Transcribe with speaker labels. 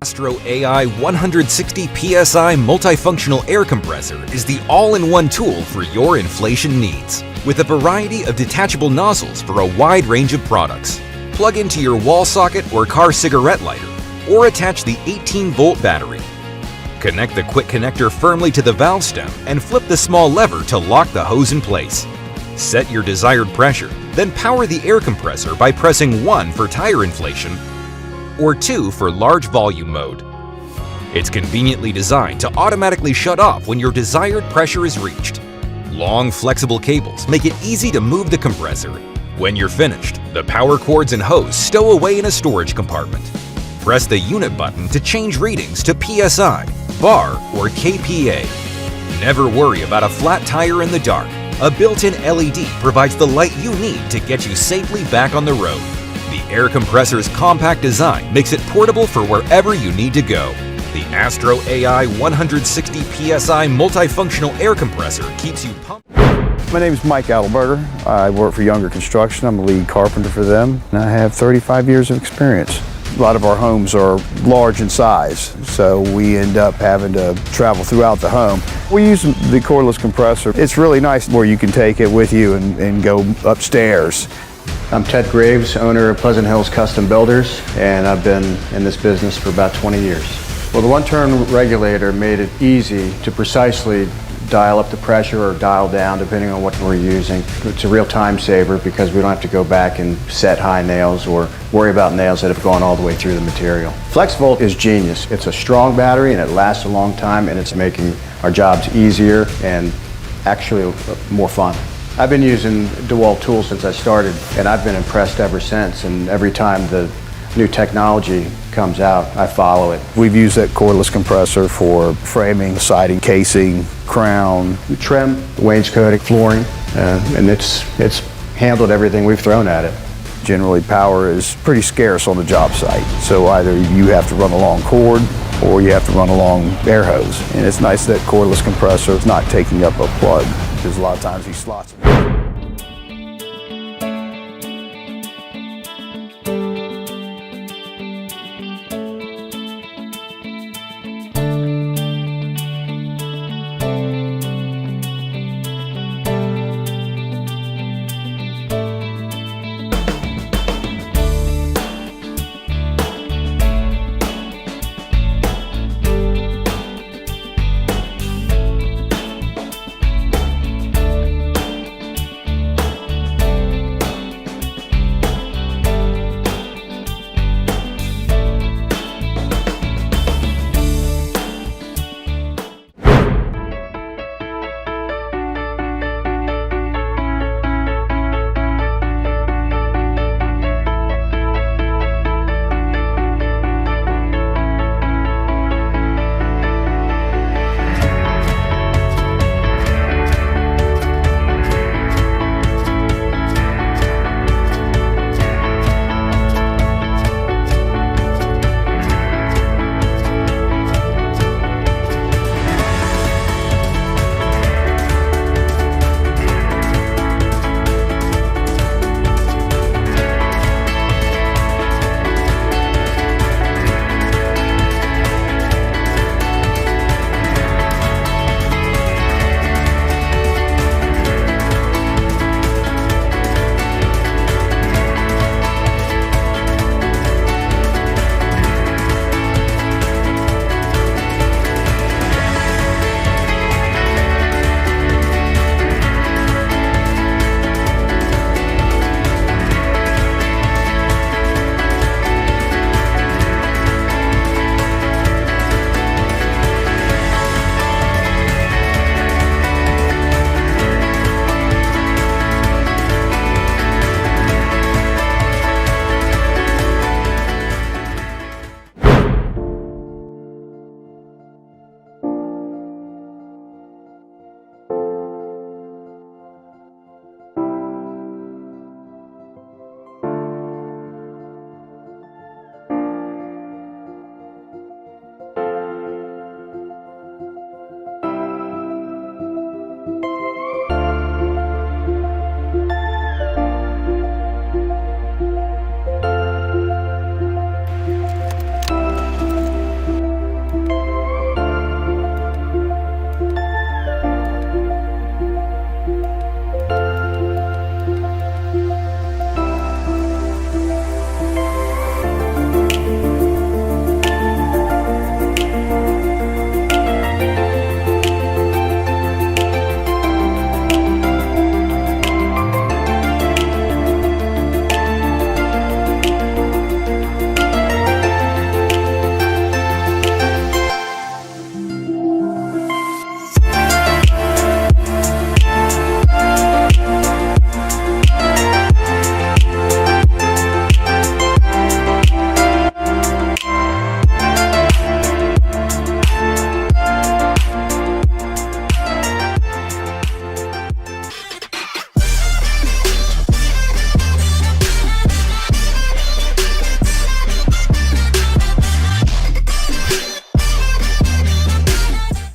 Speaker 1: AstroAI 160 PSI multifunctional air compressor is the all-in-one tool for your inflation needs. With a variety of detachable nozzles for a wide range of products. Plug into your wall socket or car cigarette lighter, or attach the 18-volt battery. Connect the quick connector firmly to the valve stem and flip the small lever to lock the hose in place. Set your desired pressure, then power the air compressor by pressing 1 for tire inflation or 2 for large volume mode. It's conveniently designed to automatically shut off when your desired pressure is reached. Long, flexible cables make it easy to move the compressor. When you're finished, the power cords and hose stow away in a storage compartment. Press the unit button to change readings to PSI, bar, or kPa. Never worry about a flat tire in the dark. A built-in LED provides the light you need to get you safely back on the road. The air compressor's compact design makes it portable for wherever you need to go. The AstroAI 160 PSI multifunctional air compressor keeps you pumped.
Speaker 2: My name is Mike Adelberger. I work for Younger Construction. I'm a lead carpenter for them, and I have 35 years of experience. A lot of our homes are large in size, so we end up having to travel throughout the home. We use the cordless compressor. It's really nice where you can take it with you and go upstairs.
Speaker 3: I'm Ted Graves, owner of Pleasant Hills Custom Builders, and I've been in this business for about 20 years. Well, the one-turn regulator made it easy to precisely dial up the pressure or dial down depending on what we're using. It's a real time saver because we don't have to go back and set high nails or worry about nails that have gone all the way through the material. FLEXVOLT is genius. It's a strong battery and it lasts a long time, and it's making our jobs easier and actually more fun. I've been using DEWALT tools since I started, and I've been impressed ever since, and every time the new technology comes out, I follow it.
Speaker 2: We've used that cordless compressor for framing, siding, casing, crown.
Speaker 3: We trim, wainscoting, flooring, and it's handled everything we've thrown at it.
Speaker 2: Generally, power is pretty scarce on the job site, so either you have to run a long cord or you have to run a long air hose. And it's nice that cordless compressor is not taking up a plug, because a lot of times these slots